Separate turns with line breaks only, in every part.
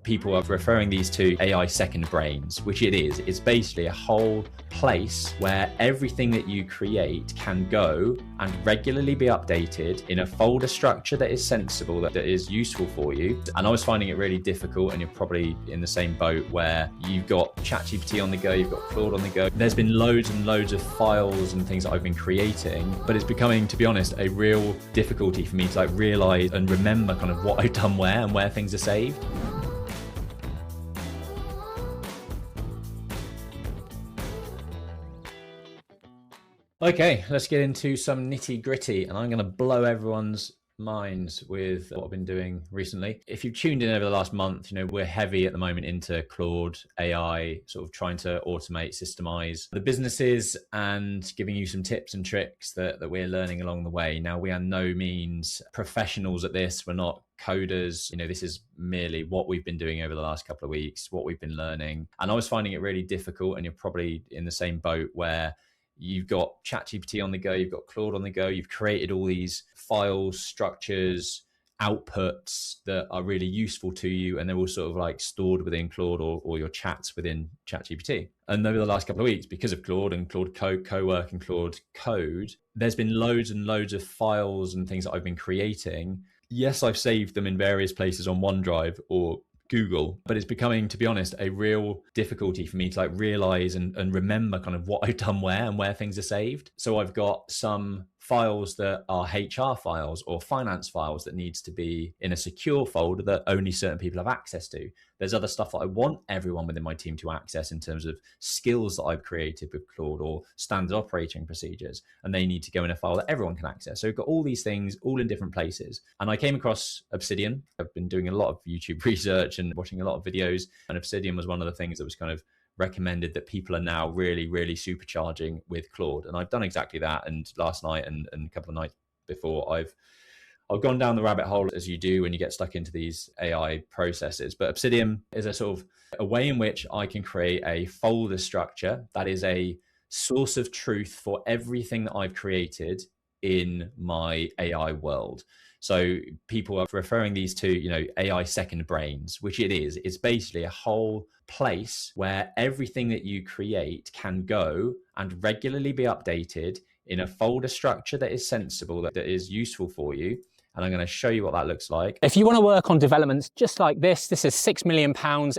People are referring these to AI second brains, which it is. It's basically a whole place where everything that you create can go and regularly be updated in a folder structure that is sensible, that is useful for you. And I was finding it really difficult, and you're probably in the same boat where you've got ChatGPT on the go, you've got Claude on the go. There's been loads and loads of files and things that I've been creating, but it's becoming, to be honest, a real difficulty for me to realize and remember kind of what I've done where and where things are saved. Okay, let's get into some nitty gritty, and I'm going to blow everyone's minds with what I've been doing recently. If you've tuned in over the last month, we're heavy at the moment into Claude AI, sort of trying to automate, systemise the businesses and giving you some tips and tricks that we're learning along the way. Now, we are no means professionals at this. We're not coders. This is merely what we've been doing over the last couple of weeks, what we've been learning. And I was finding it really difficult, and you're probably in the same boat where you've got ChatGPT on the go, you've got Claude on the go, you've created all these files, structures, outputs that are really useful to you, and they're all sort of stored within Claude or your chats within ChatGPT. And over the last couple of weeks, because of Claude and Claude Co-work and Claude Code, there's been loads and loads of files and things that I've been creating. Yes, I've saved them in various places on OneDrive or Google, but it's becoming, to be honest, a real difficulty for me to realize and remember kind of what I've done where and where things are saved. So I've got some files that are HR files or finance files that needs to be in a secure folder that only certain people have access to. There's other stuff that I want everyone within my team to access in terms of skills that I've created with Claude or standard operating procedures, and they need to go in a file that everyone can access. So we've got all these things all in different places. And I came across Obsidian. I've been doing a lot of YouTube research and watching a lot of videos, and Obsidian was one of the things that was kind of recommended that people are now really, really supercharging with Claude. And I've done exactly that. And last night and a couple of nights before, I've gone down the rabbit hole, as you do when you get stuck into these AI processes. But Obsidian is a sort of a way in which I can create a folder structure that is a source of truth for everything that I've created in my AI world. So people are referring these to, AI second brains, which it is. It's basically a whole place where everything that you create can go and regularly be updated in a folder structure that is sensible, that is useful for you. And I'm going to show you what that looks like.
If you want to work on developments just like this is £6 million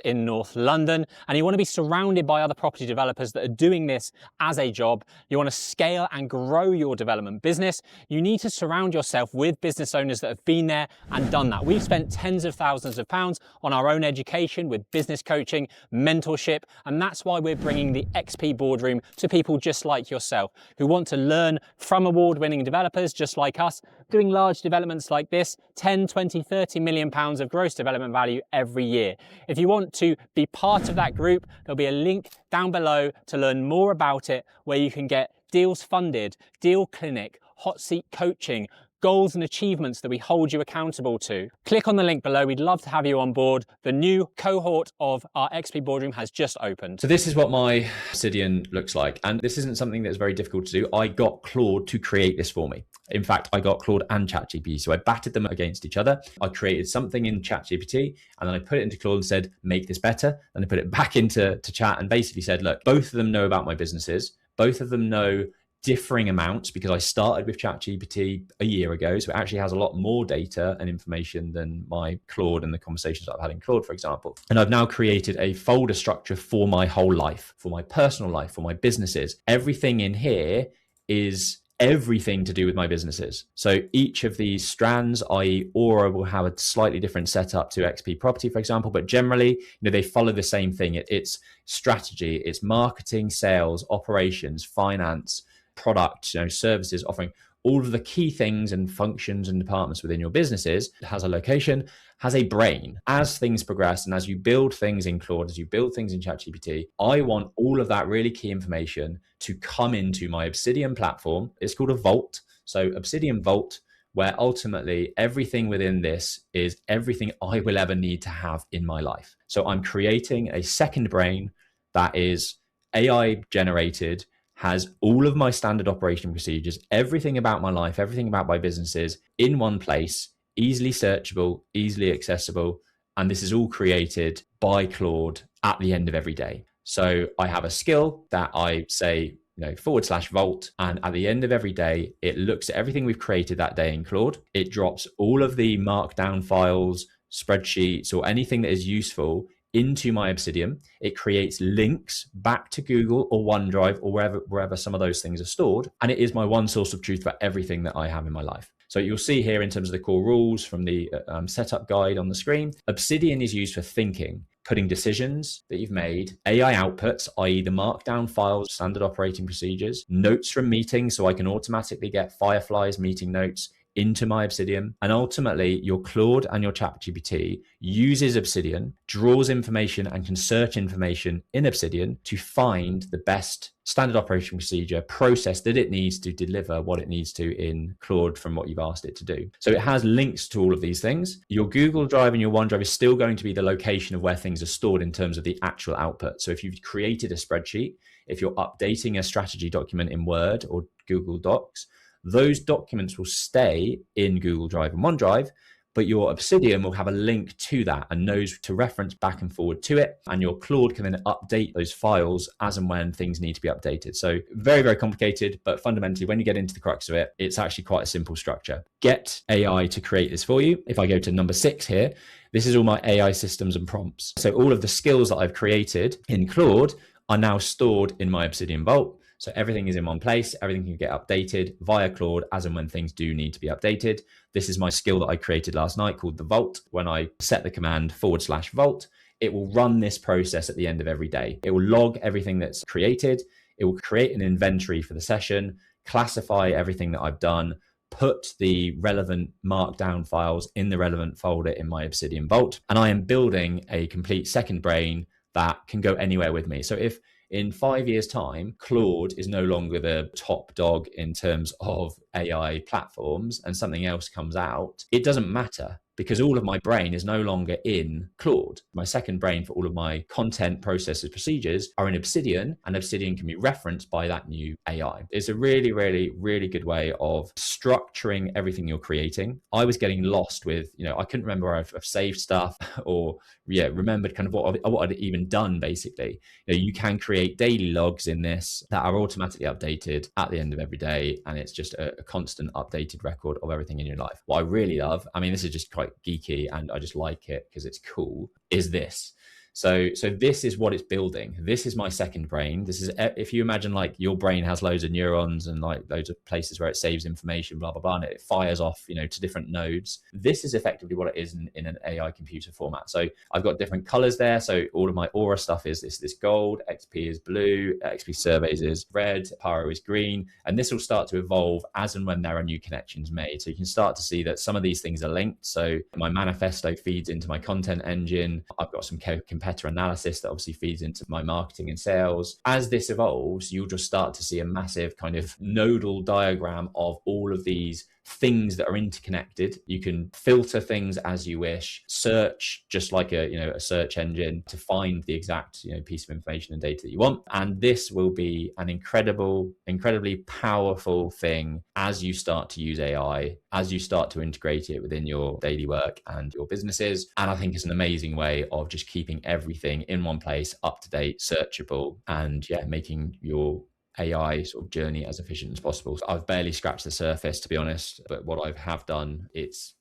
in North London, and you want to be surrounded by other property developers that are doing this as a job, you want to scale and grow your development business, you need to surround yourself with business owners that have been there and done that. We've spent tens of thousands of pounds on our own education with business coaching, mentorship, and that's why we're bringing the XP Boardroom to people just like yourself who want to learn from award-winning developers just like us, doing large developments like this, 10, 20, 30 million pounds of gross development value every year. If you want to be part of that group, there'll be a link down below to learn more about it, where you can get deals funded, deal clinic, hot seat coaching, goals and achievements that we hold you accountable to. Click on the link below. We'd love to have you on board. The new cohort of our XP Boardroom has just opened.
So this is what my Obsidian looks like. And this isn't something that's very difficult to do. I got Claude to create this for me. In fact, I got Claude and ChatGPT. So I batted them against each other. I created something in ChatGPT, and then I put it into Claude and said, make this better. And I put it back into Chat and basically said, look, both of them know about my businesses. Both of them know differing amounts, because I started with ChatGPT a year ago. So it actually has a lot more data and information than my Claude and the conversations that I've had in Claude, for example. And I've now created a folder structure for my whole life, for my personal life, for my businesses. Everything in here is everything to do with my businesses. So each of these strands, i.e. Aura, will have a slightly different setup to XP Property, for example, but generally, they follow the same thing. It's strategy, it's marketing, sales, operations, finance, product, services, offering all of the key things and functions and departments within your businesses. It has a location, has a brain. As things progress and as you build things in Claude, as you build things in ChatGPT, I want all of that really key information to come into my Obsidian platform. It's called a Vault. So Obsidian Vault, where ultimately everything within this is everything I will ever need to have in my life. So I'm creating a second brain that is AI generated, has all of my standard operation procedures, everything about my life, everything about my businesses in one place, easily searchable, easily accessible, And this is all created by Claude at the end of every day. So I have a skill that I say, /vault. And at the end of every day, it looks at everything we've created that day in Claude. It drops all of the markdown files, spreadsheets, or anything that is useful into my Obsidian. It creates links back to Google or OneDrive or wherever some of those things are stored. And it is my one source of truth for everything that I have in my life. So you'll see here in terms of the core rules from the setup guide on the screen, Obsidian is used for thinking, putting decisions that you've made, AI outputs, i.e. the markdown files, standard operating procedures, notes from meetings, so I can automatically get Firefly's meeting notes into my Obsidian. And ultimately, your Claude and your ChatGPT uses Obsidian, draws information and can search information in Obsidian to find the best standard operation procedure process that it needs to deliver what it needs to in Claude from what you've asked it to do. So it has links to all of these things. Your Google Drive and your OneDrive is still going to be the location of where things are stored in terms of the actual output. So if you've created a spreadsheet, if you're updating a strategy document in Word or Google Docs, those documents will stay in Google Drive and OneDrive, but your Obsidian will have a link to that and knows to reference back and forward to it. And your Claude can then update those files as and when things need to be updated. So very, very complicated, but fundamentally, when you get into the crux of it, it's actually quite a simple structure. Get AI to create this for you. If I go to number 6 here, this is all my AI systems and prompts. So all of the skills that I've created in Claude are now stored in my Obsidian Vault. So everything is in one place, everything can get updated via Claude as and when things do need to be updated. This is my skill that I created last night called the Vault. When I set the command /vault, it will run this process at the end of every day. It will log everything that's created. It will create an inventory for the session, classify everything that I've done, put the relevant markdown files in the relevant folder in my Obsidian Vault. And I am building a complete second brain that can go anywhere with me. So if in 5 years' time, Claude is no longer the top dog in terms of AI platforms and something else comes out, it doesn't matter because all of my brain is no longer in Claude. My second brain for all of my content, processes, procedures are in Obsidian, and Obsidian can be referenced by that new AI. It's a really, really, really good way of structuring everything you're creating. I was getting lost with, I couldn't remember where I've saved stuff or remembered kind of what I'd even done basically. You can create daily logs in this that are automatically updated at the end of every day, and it's just a constant updated record of everything in your life. What I really love, this is just quite geeky and I just like it because it's cool, is this. So this is what it's building. This is my second brain. This is, if you imagine like your brain has loads of neurons and like loads of places where it saves information, blah, blah, blah, and it fires off, to different nodes. This is effectively what it is in an AI computer format. So I've got different colors there. So all of my Aura stuff is this gold, XP is blue, XP Surveys is red, Pyro is green. And this will start to evolve as and when there are new connections made. So you can start to see that some of these things are linked. So my manifesto feeds into my content engine. I've got some competitor analysis that obviously feeds into my marketing and sales. As this evolves, you'll just start to see a massive kind of nodal diagram of all of these things that are interconnected. You can filter things as you wish, search just like a search engine to find the exact piece of information and data that you want. And this will be an incredibly powerful thing as you start to use AI, as you start to integrate it within your daily work and your businesses. And I think it's an amazing way of just keeping everything in one place, up to date, searchable, and making your AI sort of journey as efficient as possible. So I've barely scratched the surface, to be honest, but what I have done, it's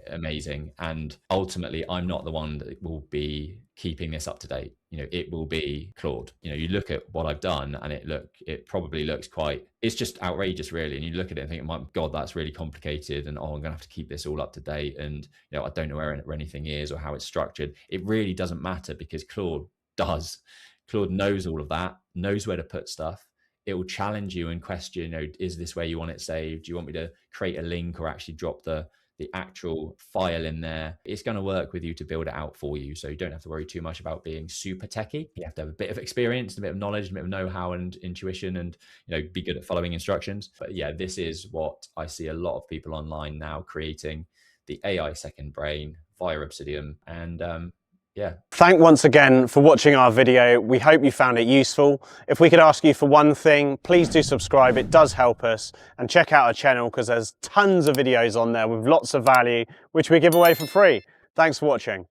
amazing. And ultimately, I'm not the one that will be keeping this up to date. It will be Claude. You look at what I've done and it probably looks it's just outrageous really. And you look at it and think, my God, that's really complicated. And I'm gonna have to keep this all up to date. And I don't know where anything is or how it's structured. It really doesn't matter because Claude does. Claude knows all of that, knows where to put stuff. It will challenge you and question, is this where you want it saved? Do you want me to create a link or actually drop the actual file in there? It's going to work with you to build it out for you. So you don't have to worry too much about being super techie. You have to have a bit of experience, a bit of knowledge, a bit of know-how and intuition, and be good at following instructions. But this is what I see a lot of people online now creating, the AI second brain via Obsidian. And
Thank once again for watching our video. We hope you found it useful. If we could ask you for one thing, please do subscribe. It does help us. And check out our channel because there's tons of videos on there with lots of value, which we give away for free. Thanks for watching.